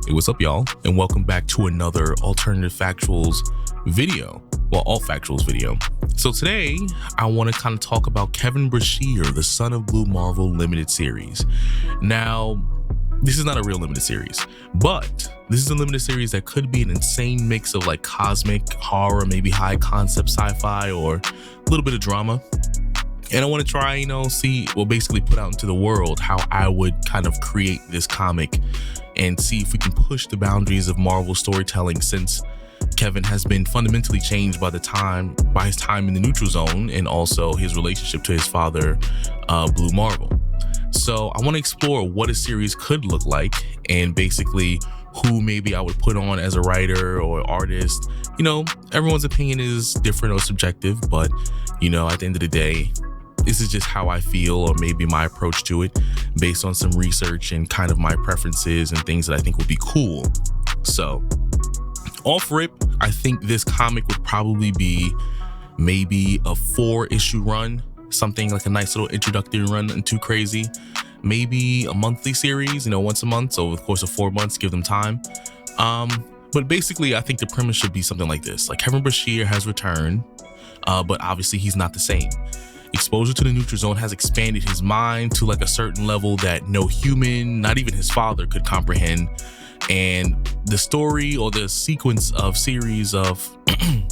Hey, what's up, y'all? And welcome back to another alternative factuals video. Well, all factuals video. So today, I want to kind of talk about Kevin Brashear, the Son of Blue Marvel limited series. Now, this is not a real limited series, but this is a limited series that could be an insane mix of like cosmic horror, maybe high concept sci-fi, or a little bit of drama. And I want to try, basically put out into the world how I would kind of create this comic and see if we can push the boundaries of Marvel storytelling, since Kevin has been fundamentally changed by his time in the neutral zone and also his relationship to his father, Blue Marvel. So I want to explore what a series could look like and basically who maybe I would put on as a writer or artist. Everyone's opinion is different or subjective, but at the end of the day, this is just how I feel, or maybe my approach to it based on some research and kind of my preferences and things that I think would be cool. So off rip, I think this comic would probably be maybe a 4-issue run, something like a nice little introductory run, nothing too crazy. Maybe a monthly series, once a month. So of course, of 4 months, give them time. But basically, I think the premise should be something like this. Like, Kevin Brashear has returned, but obviously he's not the same. Exposure to the neutral zone has expanded his mind to like a certain level that no human, not even his father, could comprehend. And the story, or the sequence of series of the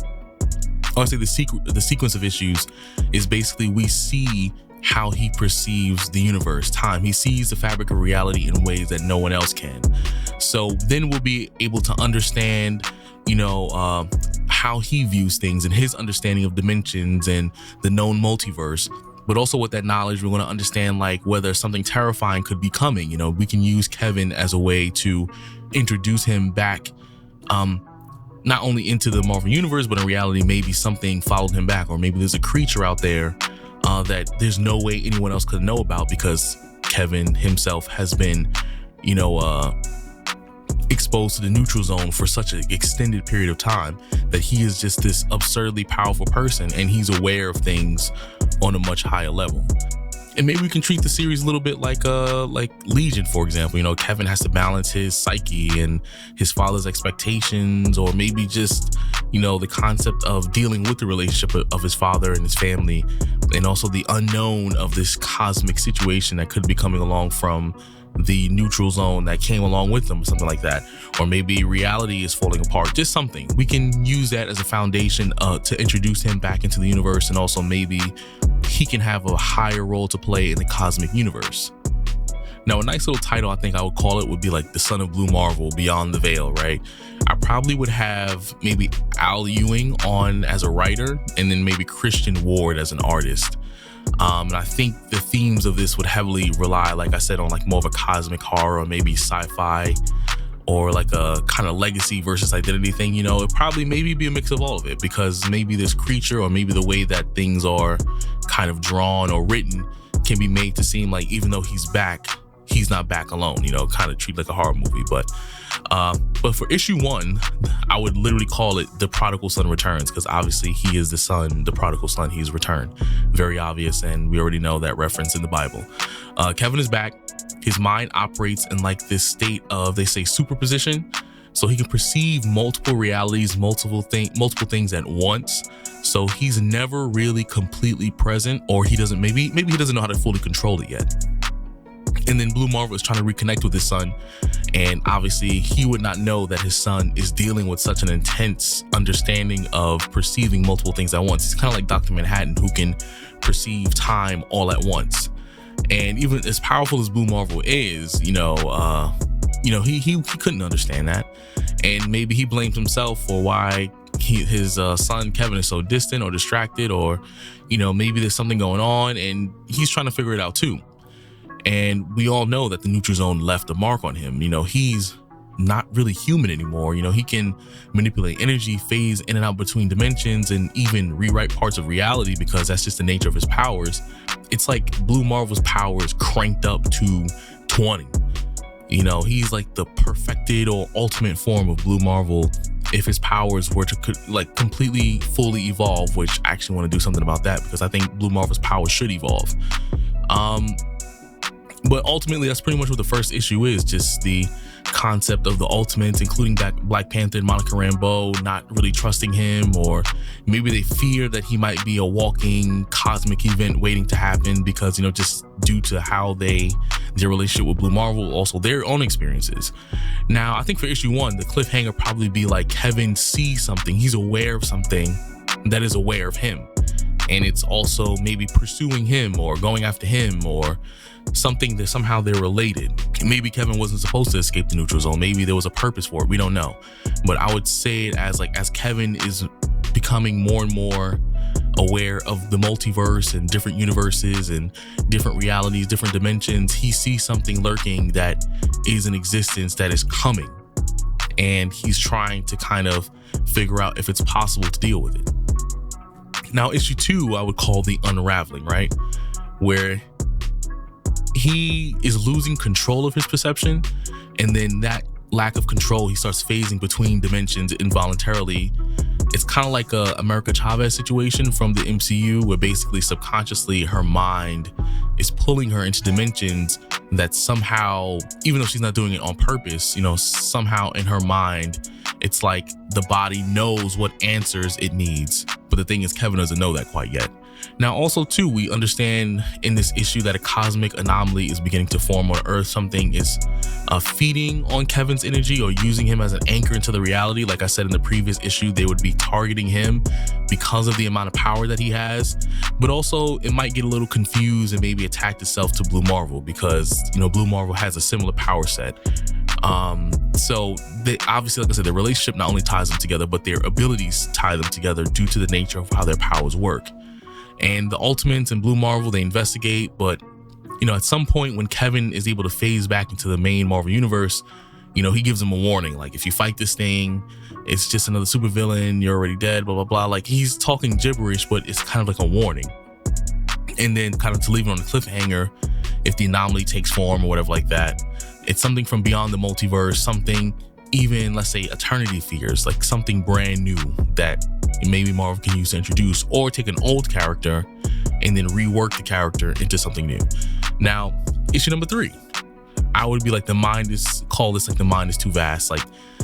sequence of issues is basically we see how he perceives the universe, time. He sees the fabric of reality in ways that no one else can. So then we'll be able to understand how he views things and his understanding of dimensions and the known multiverse. But also with that knowledge, we're going to understand like whether something terrifying could be coming. We can use Kevin as a way to introduce him back, not only into the Marvel universe, but in reality, maybe something followed him back, or maybe there's a creature out there that there's no way anyone else could know about, because Kevin himself has been, exposed to the neutral zone for such an extended period of time that he is just this absurdly powerful person, and he's aware of things on a much higher level. And maybe we can treat the series a little bit like Legion, for example. Kevin has to balance his psyche and his father's expectations, or maybe just the concept of dealing with the relationship of his father and his family, and also the unknown of this cosmic situation that could be coming along from the neutral zone that came along with them, or something like that. Or maybe reality is falling apart, just something. We can use that as a foundation to introduce him back into the universe, and also maybe he can have a higher role to play in the cosmic universe. Now, a nice little title I think I would call it would be like The Son of Blue Marvel, Beyond the Veil, right? I probably would have maybe Al Ewing on as a writer, and then maybe Christian Ward as an artist. And I think the themes of this would heavily rely, like I said, on like more of a cosmic horror, or maybe sci-fi, or like a kind of legacy versus identity thing. It'd probably maybe be a mix of all of it, because maybe this creature, or maybe the way that things are kind of drawn or written, can be made to seem like even though he's back, he's not back alone, kind of treat like a horror movie. But for issue 1, I would literally call it The Prodigal Son Returns, because obviously he is the son, the prodigal son. He's returned. Very obvious, and we already know that reference in the Bible. Kevin is back. His mind operates in like this state of, they say, superposition. So he can perceive multiple realities, multiple things at once. So he's never really completely present, or he doesn't, maybe he doesn't know how to fully control it yet. And then Blue Marvel is trying to reconnect with his son, and obviously he would not know that his son is dealing with such an intense understanding of perceiving multiple things at once. He's kind of like Dr. Manhattan, who can perceive time all at once. And even as powerful as Blue Marvel is, he couldn't understand that, and maybe he blames himself for why his son Kevin is so distant or distracted, or maybe there's something going on, and he's trying to figure it out too. And we all know that the neutral zone left a mark on him. He's not really human anymore. He can manipulate energy, phase in and out between dimensions, and even rewrite parts of reality, because that's just the nature of his powers. It's like Blue Marvel's powers cranked up to 20. He's like the perfected or ultimate form of Blue Marvel if his powers were to like completely fully evolve, which I actually want to do something about that, because I think Blue Marvel's powers should evolve. But ultimately, that's pretty much what the first issue is, just the concept of the Ultimates, including Black Panther and Monica Rambeau, not really trusting him, or maybe they fear that he might be a walking cosmic event waiting to happen because, just due to how their relationship with Blue Marvel, also their own experiences. Now, I think for issue 1, the cliffhanger probably be like Kevin sees something, he's aware of something that is aware of him, and it's also maybe pursuing him or going after him, or something that somehow they're related. Maybe Kevin wasn't supposed to escape the neutral zone. Maybe there was a purpose for it. We don't know. But I would say it as Kevin is becoming more and more aware of the multiverse and different universes and different realities, different dimensions, he sees something lurking that is in existence that is coming. And he's trying to kind of figure out if it's possible to deal with it. Now, issue 2, I would call the unraveling, right? Where he is losing control of his perception, and then that lack of control, he starts phasing between dimensions involuntarily. It's kind of like a America Chavez situation from the MCU, where basically subconsciously her mind is pulling her into dimensions that somehow, even though she's not doing it on purpose, somehow in her mind, it's like the body knows what answers it needs. But the thing is, Kevin doesn't know that quite yet. Now, also, too, we understand in this issue that a cosmic anomaly is beginning to form on Earth. Something is feeding on Kevin's energy or using him as an anchor into the reality. Like I said in the previous issue, they would be targeting him because of the amount of power that he has. But also, it might get a little confused and maybe attack itself to Blue Marvel because, Blue Marvel has a similar power set. So they obviously, like I said, their relationship not only ties them together, but their abilities tie them together due to the nature of how their powers work. And the Ultimates and Blue Marvel, they investigate, but at some point when Kevin is able to phase back into the main Marvel universe, he gives them a warning, like, if you fight this thing, it's just another supervillain, you're already dead, blah blah blah. Like, he's talking gibberish, but it's kind of like a warning. And then kind of to leave it on the cliffhanger, if the anomaly takes form or whatever like that, it's something from beyond the multiverse, something even, let's say, Eternity fears, like something brand new that maybe Marvel can use to introduce, or take an old character and then rework the character into something new. Now, issue number 3, I would be like, the mind is too vast. Like,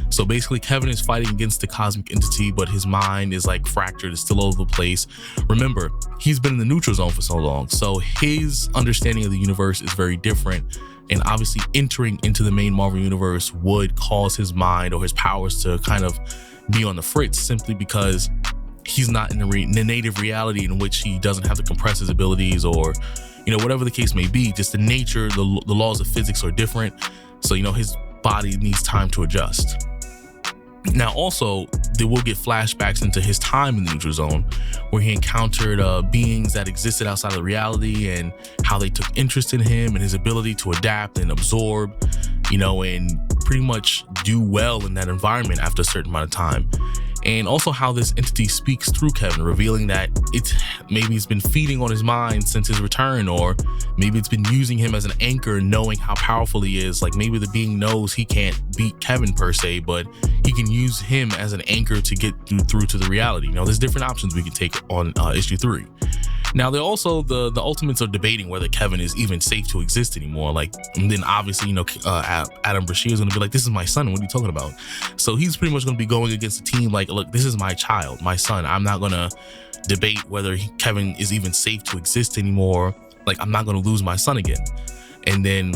so basically Kevin is fighting against the cosmic entity, but his mind is like fractured, it's still all over the place. Remember, he's been in the neutral zone for so long, so his understanding of the universe is very different. And obviously entering into the main Marvel universe would cause his mind or his powers to kind of be on the fritz, simply because he's not in the native reality in which he doesn't have to compress his abilities, or whatever the case may be. Just the nature, the laws of physics are different, so his body needs time to adjust. Now, also, they will get flashbacks into his time in the neutral zone, where he encountered beings that existed outside of reality, and how they took interest in him and his ability to adapt and absorb, and pretty much do well in that environment after a certain amount of time. And also how this entity speaks through Kevin, revealing that maybe it's been feeding on his mind since his return, or maybe it's been using him as an anchor, knowing how powerful he is. Like, maybe the being knows he can't beat Kevin per se, but he can use him as an anchor to get through to the reality. There's different options we can take on issue 3. Now, they're also, the Ultimates are debating whether Kevin is even safe to exist anymore. Like, and then obviously, Adam Brashear is going to be like, this is my son, what are you talking about? So he's pretty much going to be going against the team like, look, this is my child, my son. I'm not going to debate whether Kevin is even safe to exist anymore. Like, I'm not going to lose my son again. And then,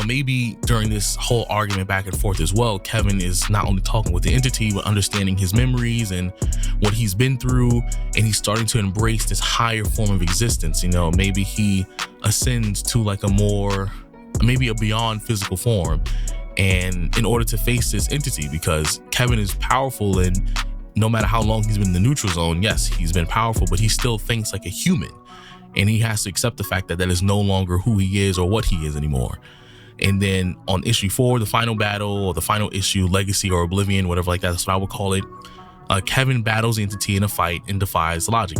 maybe during this whole argument back and forth as well, Kevin is not only talking with the entity, but understanding his memories and what he's been through, and he's starting to embrace this higher form of existence. Maybe he ascends to like maybe a beyond physical form, and in order to face this entity, because Kevin is powerful, and no matter how long he's been in the neutral zone, yes, he's been powerful, but he still thinks like a human, and he has to accept the fact that that is no longer who he is or what he is anymore. And then on issue 4, the final battle, or the final issue, Legacy or Oblivion, whatever like that, that's what I would call it. Kevin battles the entity in a fight and defies logic.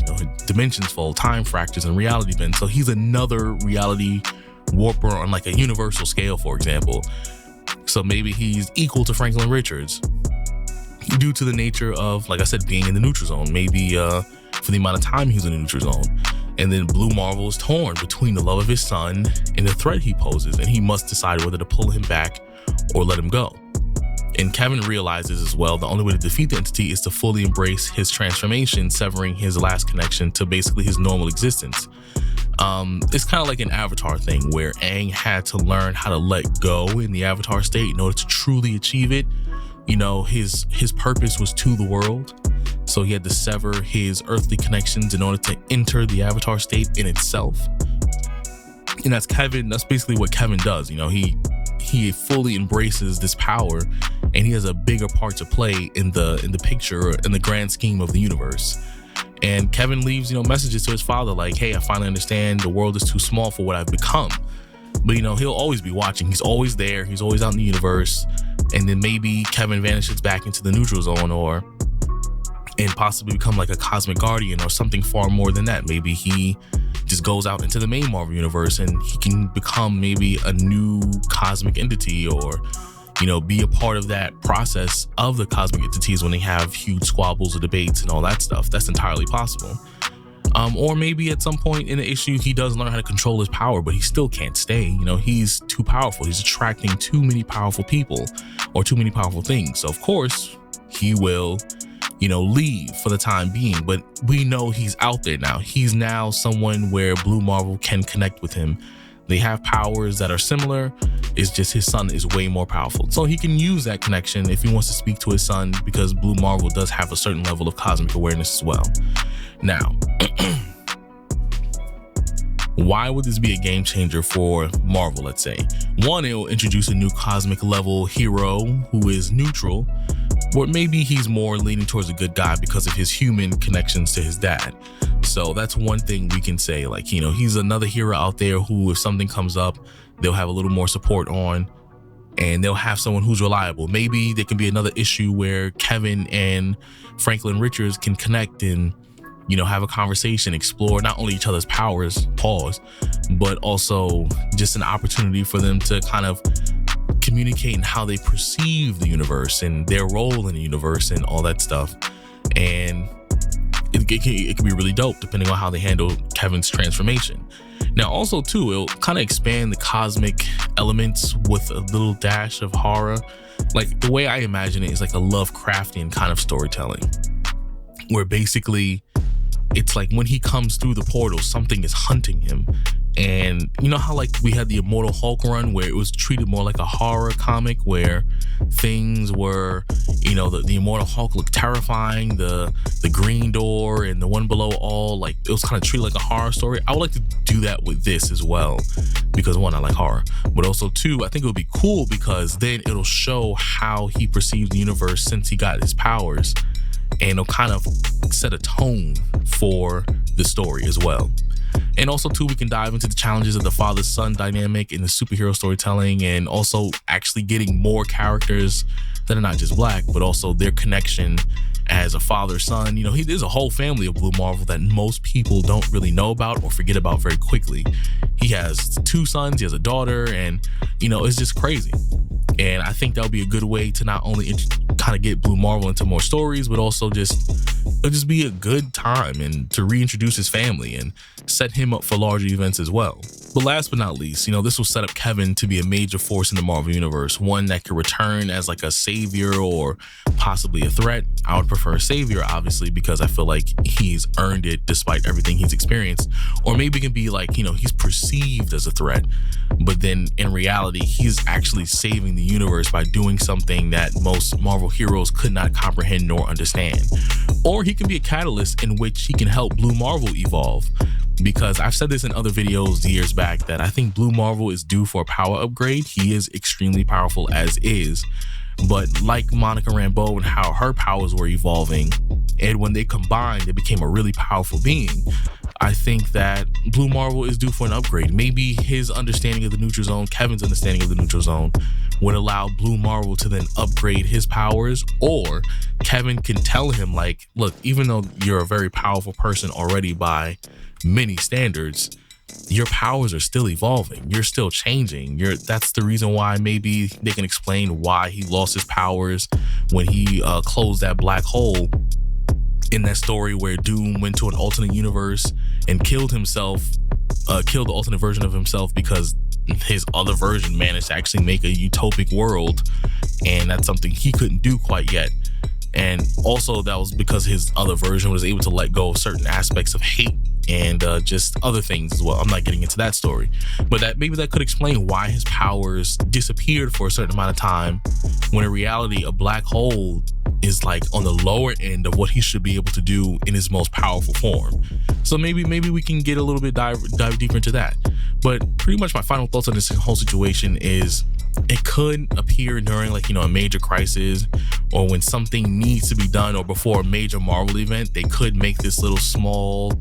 Dimensions fold, time fractures, and reality bend. So he's another reality warper on like a universal scale, for example. So maybe he's equal to Franklin Richards due to the nature of, like I said, being in the neutral zone. Maybe for the amount of time he was in the neutral zone. And then Blue Marvel is torn between the love of his son and the threat he poses, and he must decide whether to pull him back or let him go. And Kevin realizes as well, the only way to defeat the entity is to fully embrace his transformation, severing his last connection to basically his normal existence. It's kind of like an Avatar thing where Aang had to learn how to let go in the Avatar state in order to truly achieve it. You know, his purpose was to the world. So he had to sever his earthly connections in order to enter the Avatar state in itself. And that's basically what Kevin does. You know, he fully embraces this power, and he has a bigger part to play in the picture, in the grand scheme of the universe. And Kevin leaves, messages to his father like, hey, I finally understand the world is too small for what I've become. But, he'll always be watching. He's always there. He's always out in the universe. And then maybe Kevin vanishes back into the neutral zone and possibly become like a cosmic guardian or something far more than that. Maybe he just goes out into the main Marvel universe and he can become maybe a new cosmic entity or, be a part of that process of the cosmic entities when they have huge squabbles or debates and all that stuff. That's entirely possible. Or maybe at some point in the issue, he does learn how to control his power, but he still can't stay. He's too powerful. He's attracting too many powerful people or too many powerful things. So of course he will, leave for the time being, but we know he's out there now. He's now someone where Blue Marvel can connect with him. They have powers that are similar. It's just his son is way more powerful. So he can use that connection if he wants to speak to his son, because Blue Marvel does have a certain level of cosmic awareness as well. Now, why would this be a game changer for Marvel, let's say? One, it will introduce a new cosmic level hero who is neutral, or maybe he's more leaning towards a good guy because of his human connections to his dad. So that's one thing we can say, like, he's another hero out there who, if something comes up, they'll have a little more support on, and they'll have someone who's reliable. Maybe there can be another issue where Kevin and Franklin Richards can connect and, have a conversation, explore not only each other's powers, but also just an opportunity for them to kind of communicate in how they perceive the universe and their role in the universe and all that stuff. And it can be really dope depending on how they handle Kevin's transformation. Now also too, it'll kind of expand the cosmic elements with a little dash of horror. Like, the way I imagine it is like a Lovecraftian kind of storytelling, where basically it's like when he comes through the portal, something is hunting him. And you know how like we had the Immortal Hulk run where it was treated more like a horror comic, where things were, the Immortal Hulk looked terrifying, the Green Door and the One Below All, like it was kind of treated like a horror story. I would like to do that with this as well, because one, I like horror, but also two, I think it would be cool because then it'll show how he perceives the universe since he got his powers, and it'll kind of set a tone for the story as well. And also too, we can dive into the challenges of the father-son dynamic in the superhero storytelling, and also actually getting more characters that are not just black, but also their connection as a father-son. There's a whole family of Blue Marvel that most people don't really know about or forget about very quickly. He has 2 sons, he has a daughter, and it's just crazy. And I think that'll be a good way to not only kind of get Blue Marvel into more stories, but also it'll just be a good time and to reintroduce his family and set him up for larger events as well. But last but not least, this will set up Kevin to be a major force in the Marvel universe, one that could return as like a savior or possibly a threat. I would prefer a savior, obviously, because I feel like he's earned it despite everything he's experienced. Or maybe it can be like, he's perceived as a threat, but then in reality, he's actually saving the universe by doing something that most Marvel heroes could not comprehend nor understand. Or he can be a catalyst in which he can help Blue Marvel evolve. Because I've said this in other videos years back that I think Blue Marvel is due for a power upgrade. He is extremely powerful as is, but like Monica Rambeau and how her powers were evolving, and when they combined, they became a really powerful being. I think that Blue Marvel is due for an upgrade. Maybe his understanding of the neutral zone, Kevin's understanding of the neutral zone, would allow Blue Marvel to then upgrade his powers, or Kevin can tell him like, look, even though you're a very powerful person already by many standards, your powers are still evolving. You're still changing. That's the reason why maybe they can explain why he lost his powers when he closed that black hole in that story where Doom went to an alternate universe and killed himself, killed the alternate version of himself because his other version managed to actually make a utopic world, and that's something he couldn't do quite yet. And also that was because his other version was able to let go of certain aspects of hate and just other things as well. I'm not getting into that story, but that could explain why his powers disappeared for a certain amount of time, when in reality a black hole is like on the lower end of what he should be able to do in his most powerful form. So maybe we can get a little bit dive deeper into that. But pretty much my final thoughts on this whole situation is, it could appear during a major crisis, or when something needs to be done, or before a major Marvel event. They could make this little small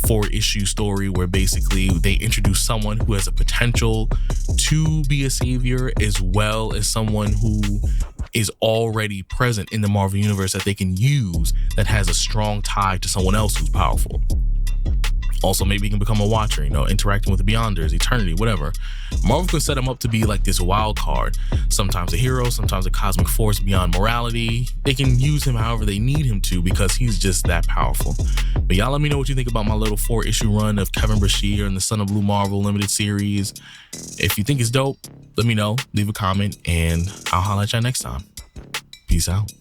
4-issue story where basically they introduce someone who has a potential to be a savior, as well as someone who is already present in the Marvel universe that they can use, that has a strong tie to someone else who's powerful. Also, maybe he can become a watcher, interacting with the Beyonders, Eternity, whatever. Marvel can set him up to be like this wild card. Sometimes a hero, sometimes a cosmic force beyond morality. They can use him however they need him to, because he's just that powerful. But y'all let me know what you think about my little 4-issue run of Kevin Brashear and the Son of Blue Marvel limited series. If you think it's dope, let me know, leave a comment, and I'll holler at y'all next time. Peace out.